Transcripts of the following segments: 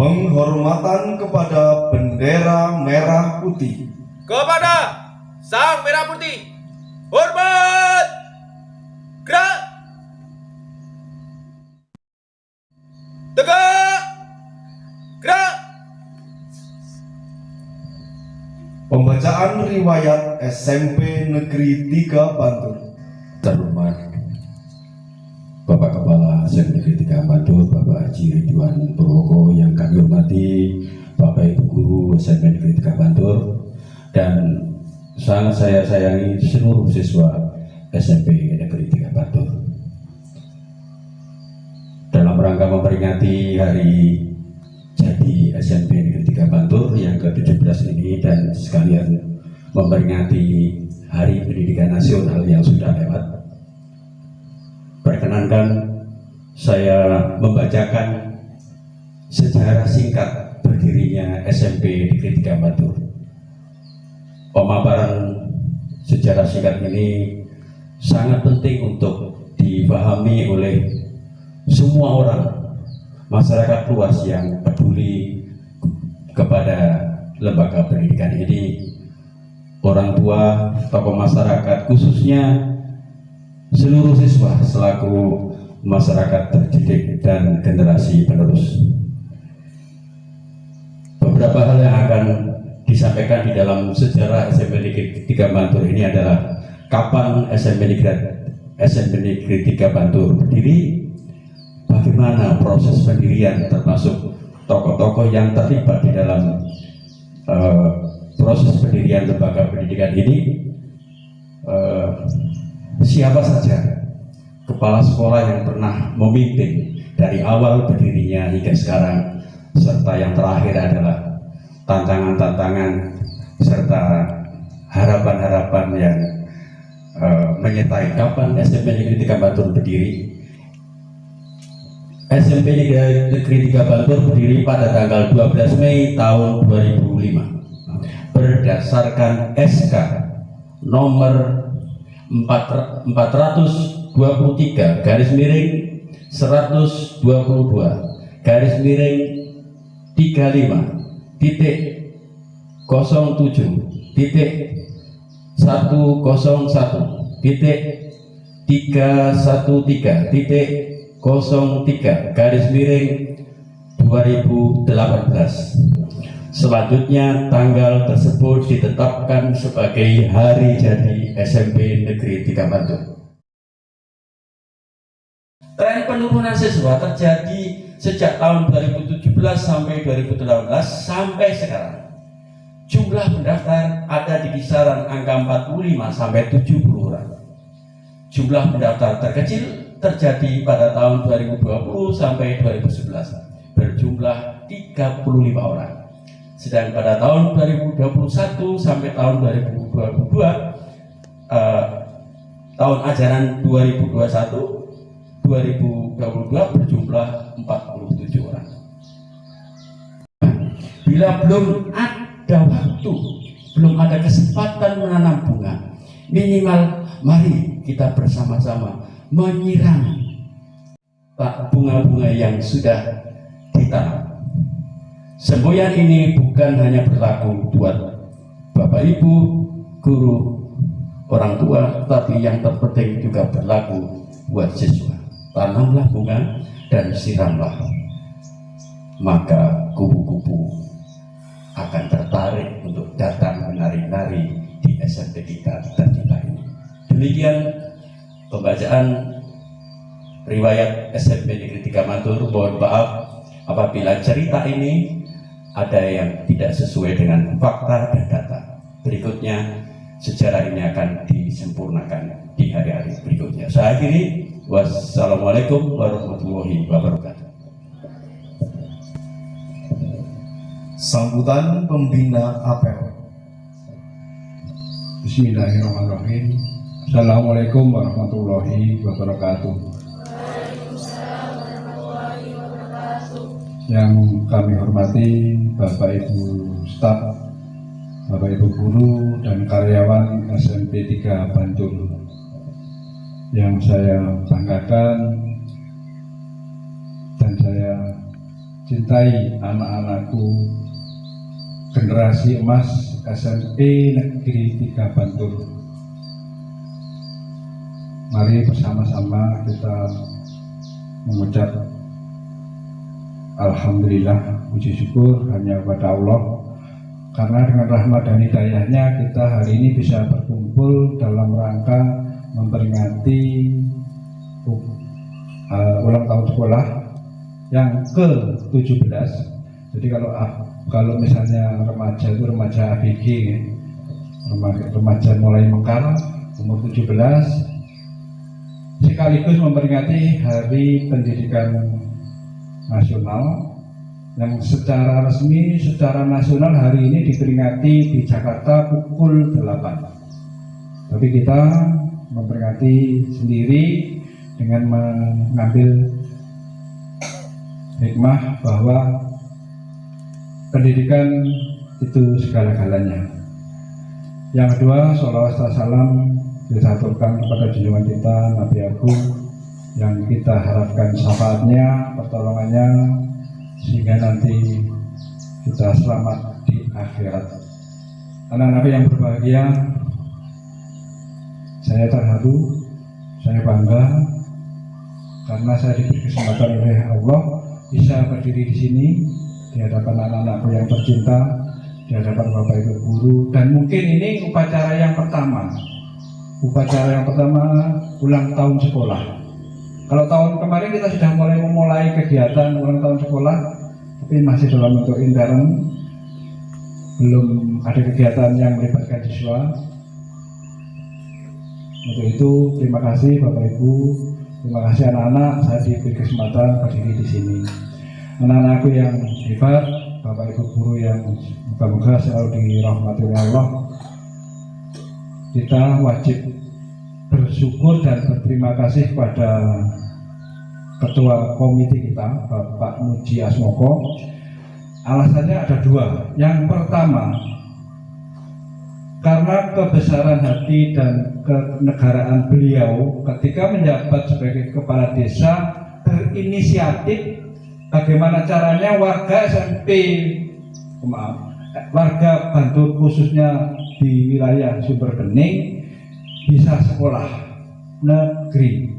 Penghormatan kepada bendera merah putih. Kepada Sang Merah Putih, hormat! Gerak! Tegak! Gerak! Pembacaan riwayat SMP Negeri 3 Bantul. Terhormat Bapak Kepala SMP Negeri 3 Bantul, Bapak Haji Ridwan Purwoko, yang kami hormati Bapak Ibu Guru SMP Negeri 3 Bantul, dan sangat saya sayangi seluruh siswa SMP Negeri 3 Bantul. Dalam rangka memperingati hari jadi SMP Negeri 3 Bantul yang ke-17 ini, dan sekalian memperingati Hari Pendidikan Nasional yang sudah lewat, perkenankan saya membacakan sejarah singkat berdirinya SMP Negeri 3 Bantul. Pemaparan sejarah singkat ini sangat penting untuk dipahami oleh semua orang, masyarakat luas yang peduli kepada lembaga pendidikan ini, orang tua, tokoh masyarakat, khususnya seluruh siswa selaku masyarakat terdidik dan generasi penerus. Beberapa hal yang akan disampaikan di dalam sejarah SMP Negeri 3 Bantul ini adalah kapan SMP Negeri 3 Bantul berdiri, bagaimana proses pendirian, termasuk tokoh-tokoh yang terlibat di dalam proses pendirian lembaga pendidikan ini, siapa saja kepala sekolah yang pernah memimpin dari awal berdirinya hingga sekarang, serta yang terakhir adalah tantangan-tantangan serta harapan-harapan yang menyertai kapan SMP Negeri 3 Bantul berdiri. SMP Negeri 3 Bantul berdiri pada tanggal 12 Mei tahun 2005 berdasarkan SK nomor 423 garis miring 122 garis miring 35 titik 07 titik 101 titik 313 titik 03 garis miring 2018. Selanjutnya tanggal tersebut ditetapkan sebagai hari jadi SMP Negeri 3 Bantul. Tren penurunan siswa terjadi sejak tahun 2017 sampai 2018 sampai sekarang. Jumlah pendaftar ada di kisaran angka 45 sampai 70 orang. Jumlah pendaftar terkecil terjadi pada tahun 2020 sampai 2011 berjumlah 35 orang. Sedang pada tahun 2021 sampai tahun 2022 tahun ajaran 2021-2022 berjumlah 47 orang. Bila belum ada waktu, belum ada kesempatan menanam bunga, minimal mari kita bersama-sama menyiram bunga-bunga yang sudah ditanam. Semboyan ini bukan hanya berlaku buat Bapak Ibu, guru, orang tua, tapi yang terpenting juga berlaku buat siswa. Tanamlah bunga dan siramlah, maka kupu-kupu akan tertarik untuk datang menari-nari di SMP kita tercinta ini. Demikian pembacaan riwayat SMP Negeri 3 Bantul. Mohon maaf apabila cerita ini ada yang tidak sesuai dengan fakta dan data. Berikutnya sejarah ini akan disempurnakan di hari-hari berikutnya. Saya akhiri. Wassalamualaikum warahmatullahi wabarakatuh. Sambutan pembina apel. Bismillahirrahmanirrahim. Assalamualaikum warahmatullahi wabarakatuh. Yang kami hormati Bapak Ibu staf, Bapak Ibu guru dan karyawan SMP 3 Bantul. Yang saya banggakan dan saya cintai anak-anakku, generasi emas SMP Negeri 3 Bantul. Mari bersama-sama kita mengucap alhamdulillah, puji syukur hanya kepada Allah, karena dengan rahmat dan hidayahnya kita hari ini bisa berkumpul dalam rangka memperingati ulang tahun sekolah yang ke-17. Jadi kalau misalnya remaja itu remaja ABG, remaja mulai mekar umur 17, sekaligus memperingati Hari Pendidikan Nasional yang secara resmi, secara nasional hari ini diperingati di Jakarta pukul 8. Tapi kita memperingati sendiri dengan mengambil hikmah bahwa pendidikan itu segala-galanya. Yang kedua, sholawat salam kita aturkan kepada junjungan kita Nabi Agung yang kita harapkan syafaatnya, pertolongannya, sehingga nanti kita selamat di akhirat. Anak-anak yang berbahagia, saya terharu, saya bangga karena saya diberi kesempatan oleh Allah bisa berdiri di sini di hadapan anak-anakku yang tercinta, di hadapan Bapak Ibu guru, dan mungkin ini upacara yang pertama ulang tahun sekolah. Kalau tahun kemarin kita sudah memulai kegiatan ulang tahun sekolah, tapi masih dalam bentuk intern, belum ada kegiatan yang melibatkan siswa. Untuk itu terima kasih Bapak Ibu, terima kasih anak-anak, saya diberi kesempatan berdiri di sini. Anak-anakku yang hebat, Bapak Ibu guru yang moga-moga selalu dirahmati oleh Allah. Kita wajib bersyukur dan berterima kasih kepada Ketua Komite kita, Bapak Muji Asmoko. Alasannya ada dua. Yang pertama, karena kebesaran hati dan kenegaraan beliau ketika menjabat sebagai kepala desa, berinisiatif bagaimana caranya warga warga Bantul khususnya di wilayah Sumberbening bisa sekolah negeri.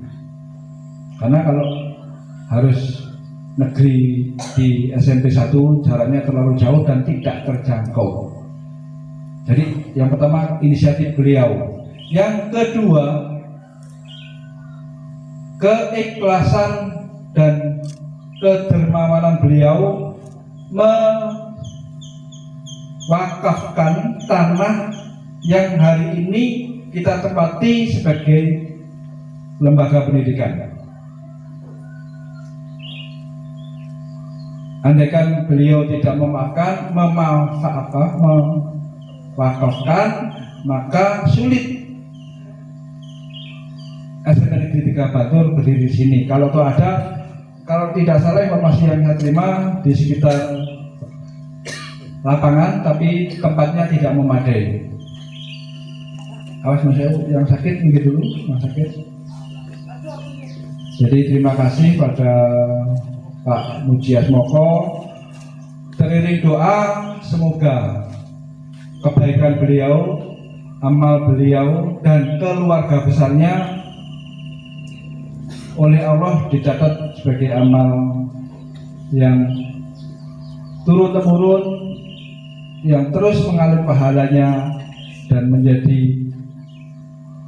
Karena kalau harus negeri di SMP 1 jaraknya terlalu jauh dan tidak terjangkau. Jadi yang pertama inisiatif beliau. Yang kedua, keikhlasan dan kedermawanan beliau mewakafkan tanah yang hari ini kita tempati sebagai lembaga pendidikan. Andaikan beliau tidak mewakafkan, maka sulit SMP Negeri 3 Bantul berdiri di sini. Kalau tidak salah informasi yang saya terima di sekitar lapangan, tapi tempatnya tidak memadai. Awas Mas yang sakit minggu dulu, Mas sakit. Jadi terima kasih pada Pak Muji Asmoko. Teriring doa semoga kebaikan beliau, amal beliau dan keluarga besarnya oleh Allah dicatat sebagai amal yang turun-temurun, yang terus mengalir pahalanya dan menjadi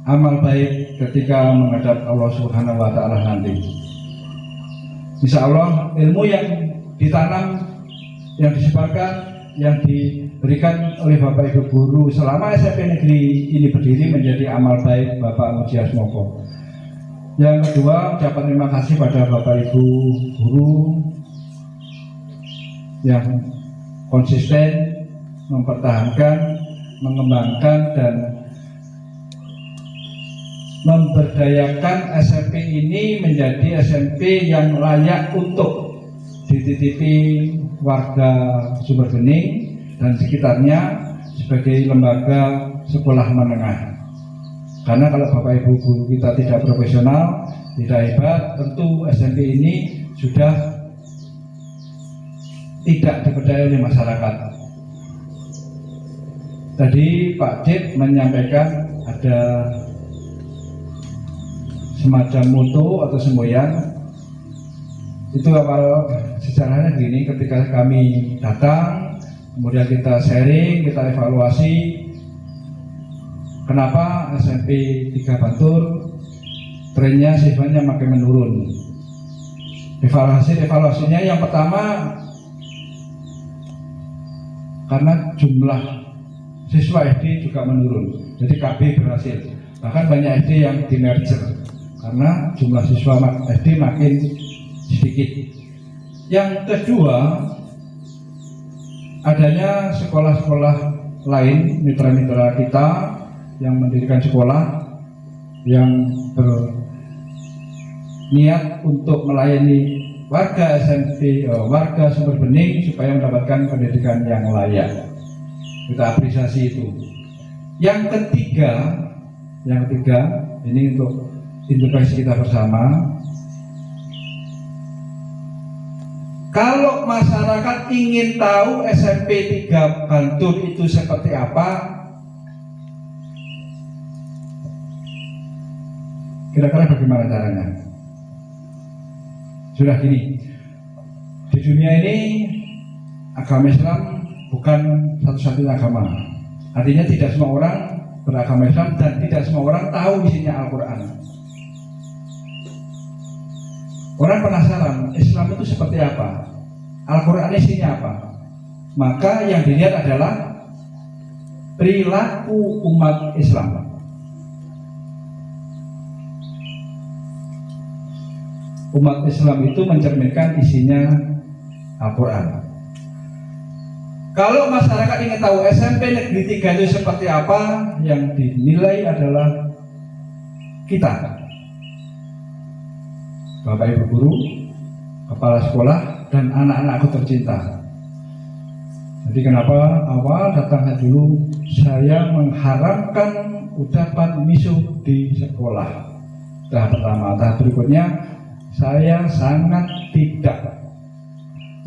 amal baik ketika menghadap Allah Subhanahu wa Ta'ala nanti. Insya Allah ilmu yang ditanam, yang disebarkan, yang diberikan oleh Bapak Ibu guru selama SMP Negeri ini berdiri menjadi amal baik Bapak Muji Asmoko. Yang kedua, ucapan terima kasih pada Bapak Ibu guru yang konsisten mempertahankan, mengembangkan dan memberdayakan SMP ini menjadi SMP yang layak untuk dititipi warga Sumberbening dan sekitarnya sebagai lembaga sekolah menengah. Karena kalau Bapak Ibu guru kita tidak profesional, tidak hebat, tentu SMP ini sudah tidak dipercaya oleh masyarakat. Tadi Pak Dit menyampaikan ada semacam moto atau semboyan. Itu kalau sejarahnya gini, ketika kami datang, kemudian kita sharing, kita evaluasi, kenapa SMP 3 Bantul trennya siswanya makin menurun. Evaluasinya yang pertama, karena jumlah siswa SD juga menurun, jadi KB berhasil. Bahkan banyak SD yang di merger karena jumlah siswa SD makin sedikit. Yang kedua, adanya sekolah-sekolah lain, mitra-mitra kita yang mendirikan sekolah yang berniat untuk melayani warga SMP, warga Sumber Bening supaya mendapatkan pendidikan yang layak. Kita apresiasi itu. Yang ketiga, ini untuk integrasi kita bersama. Kalau masyarakat ingin tahu SMP 3 Bantul itu seperti apa, kira-kira bagaimana caranya? Sudah gini, di dunia ini agama Islam bukan satu-satunya agama. Artinya tidak semua orang beragama Islam dan tidak semua orang tahu isinya Al-Quran. Orang penasaran Islam itu seperti apa, Al-Quran isinya apa. Maka yang dilihat adalah perilaku umat Islam. Umat Islam itu mencerminkan isinya Al-Quran. Kalau masyarakat ingin tahu SMP Negeri 3 itu seperti apa, yang dinilai adalah kita, Bapak Ibu guru, kepala sekolah, dan anak-anakku tercinta. Jadi kenapa awal datang dulu saya mengharamkan ucapan misuh di sekolah. Tahap pertama. Tahap berikutnya, saya sangat tidak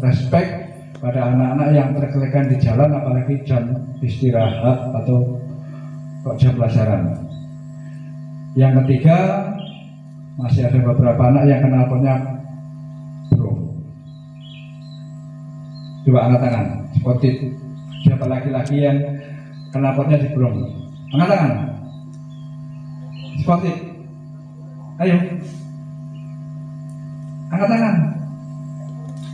respect pada anak-anak yang terkelekan di jalan, apalagi jam istirahat atau jam pelajaran. Yang ketiga, masih ada beberapa anak yang knalpotnya bro. Coba angkat tangan, sportif. Siapa laki-laki yang knalpotnya di bro? Angkat tangan. Sportif. Ayo. Angkat tangan.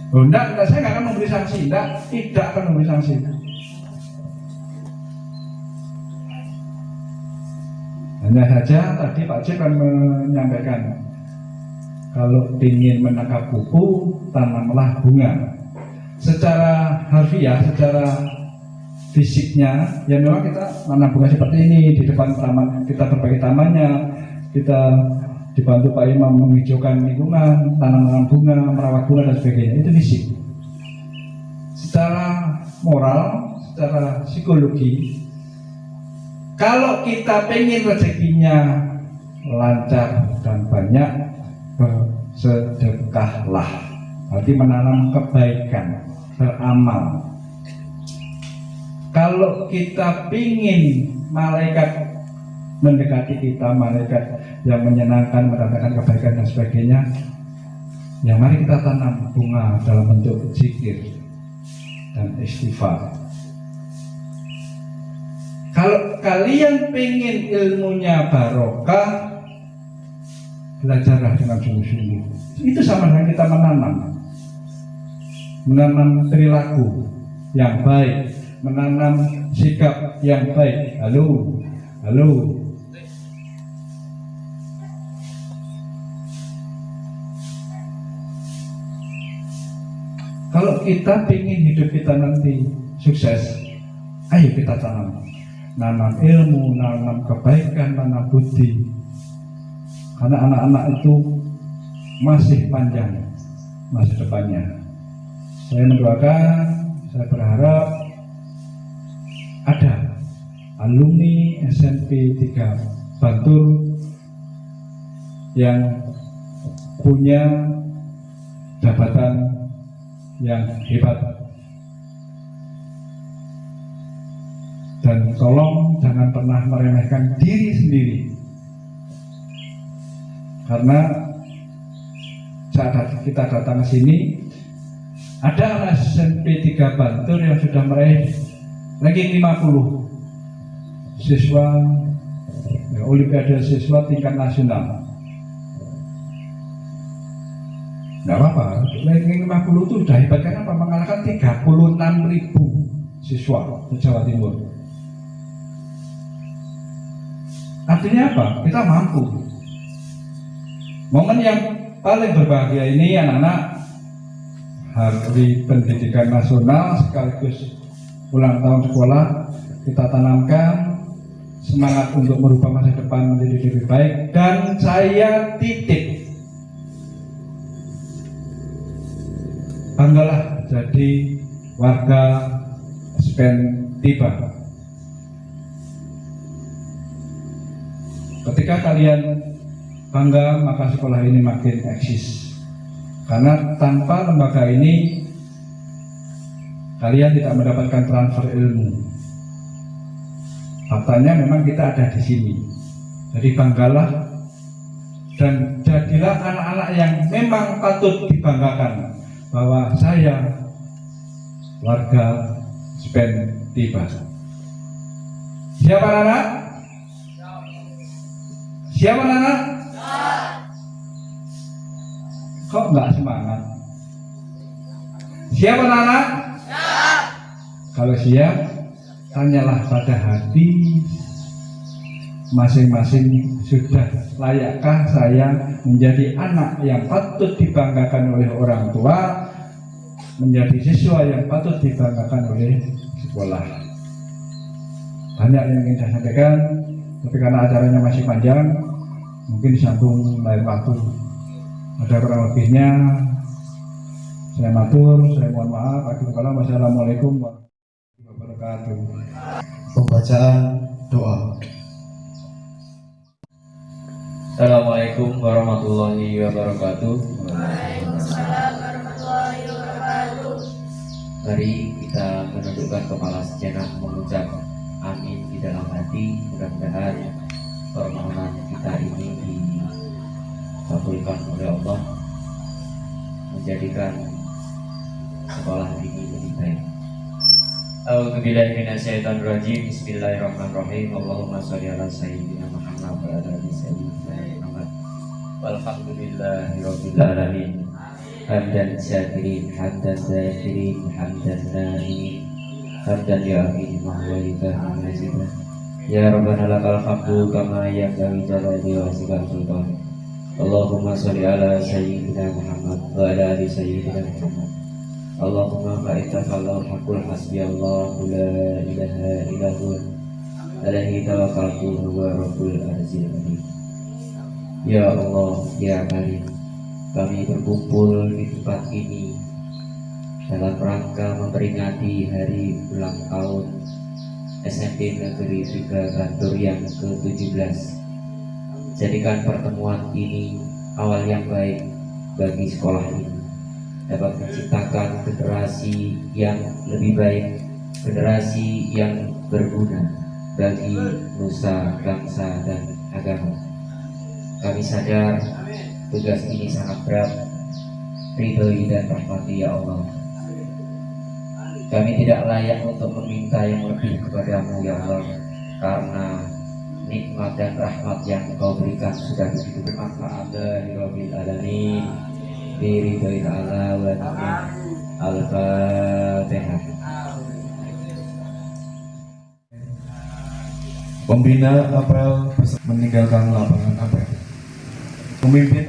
Oh, enggak, saya nggak akan memberi sanksi, tidak akan memberi sanksi. Hanya saja tadi Pak Cik kan menyampaikan, kalau ingin menangkap kupu, tanamlah bunga. Secara harfiah, secara fisiknya, ya memang kita menanam bunga seperti ini di depan taman, kita perbaiki tamannya, kita dibantu Pak Imam menghijaukan lingkungan, tanam bunga, merawat bunga dan sebagainya. Itu fisik. Secara moral, secara psikologi, kalau kita pengen rezekinya lancar dan banyak, bersedekahlah. Berarti menanam kebaikan, beramal. Kalau kita ingin malaikat mendekati kita, malaikat yang menyenangkan, mendatangkan kebaikan dan sebagainya, ya mari kita tanam bunga dalam bentuk zikir dan istighfar. Kalau kalian pengen ilmunya barokah, belajarlah dengan sungguh-sungguh. Itu sama dengan kita menanam perilaku yang baik, menanam sikap yang baik. Halo. Kalau kita ingin hidup kita nanti sukses, ayo kita tanam ilmu, nanam kebaikan, nanam budi. Karena anak-anak itu masih panjang masa depannya. Saya mendoakan, saya berharap ada alumni SMP 3 Bantul yang punya jabatan yang hebat Dan tolong jangan pernah meremehkan diri sendiri, karena saat kita datang ke sini ada anak SMP 3 Bantul yang sudah meraih ranking 50 siswa Olimpiade siswa tingkat nasional. Nggak apa-apa, ranking 50 itu sudah hebat, karena apa? Mengalahkan 36.000 siswa di Jawa Timur. Artinya apa? Kita mampu. Momen yang paling berbahagia ini anak-anak Hari Pendidikan Nasional sekaligus ulang tahun sekolah, kita tanamkan semangat untuk merubah masa depan menjadi lebih baik. Dan saya titip, banggalah jadi warga SPN Tiba. Ketika kalian bangga, maka sekolah ini makin eksis. Karena tanpa lembaga ini kalian tidak mendapatkan transfer ilmu. Faktanya memang kita ada di sini. Jadi banggalah dan jadilah anak-anak yang memang patut dibanggakan bahwa saya warga SPN Tiba. Siapa anak? Siapa anak? Kok nggak semangat? Siapa anak? Kalau siap, tanyalah pada hati masing-masing, sudah layakkah saya menjadi anak yang patut dibanggakan oleh orang tua, menjadi siswa yang patut dibanggakan oleh sekolah. Banyak yang ingin saya sampaikan, tapi karena acaranya masih panjang, mungkin disambung lain waktu. Ada kurang lebihnya saya matur, saya mohon maaf. Wassalamualaikum warahmatullahi wabarakatuh. Pembacaan doa. Assalamualaikum warahmatullahi wabarakatuh. Waalaikumsalam warahmatullahi wabarakatuh. Mari kita menundukkan kepala sejenak, mengucap amin di dalam hati. Mudah-mudahan permohonan kita ini dikabulkan oleh Allah, menjadikan sekolah ini lebih baik. A'udzubillahi minasyaitonirrajim. Bismillahirrahmanirrahim. Allahumma sholli ala sayyidina Muhammad wa ala ali sayyidina Muhammad. Walhamdulillahirabbil alamin. Hamdan syakirin, hamdan zakirin, hamdan naimin, hamdan ya'min mahwalika hamazina. Ya Rabbana lakal hamdu kama yanbaghi jalali wajhika sultan. Allahumma sholli ala sayyidina Muhammad wa ala ali sayyidina Muhammad. Allahumma fa'itafallahu hakul hasbiyallahu la ilaha illa huwa alaihi tawakkaltu huwa rabbul arzil alim. Ya Allah, ya Karim, kami berkumpul di tempat ini dalam rangka memperingati hari ulang tahun SMP Negeri 3 Bantul yang ke-17. Jadikan pertemuan ini awal yang baik bagi sekolah ini, dapat menciptakan generasi yang lebih baik, generasi yang berguna bagi nusa, bangsa, dan agama. Kami sadar tugas ini sangat berat, ridhoi dan rahmati ya Allah. Kami tidak layak untuk meminta yang lebih kepadamu ya Allah, karena nikmat dan rahmat yang Engkau berikan sudah begitu bermanfaat. Rabbil alamin, biridhoi ta'ala wa amin. Al-Fatihah. Pembina apel meninggalkan lapangan apel. Pemimpin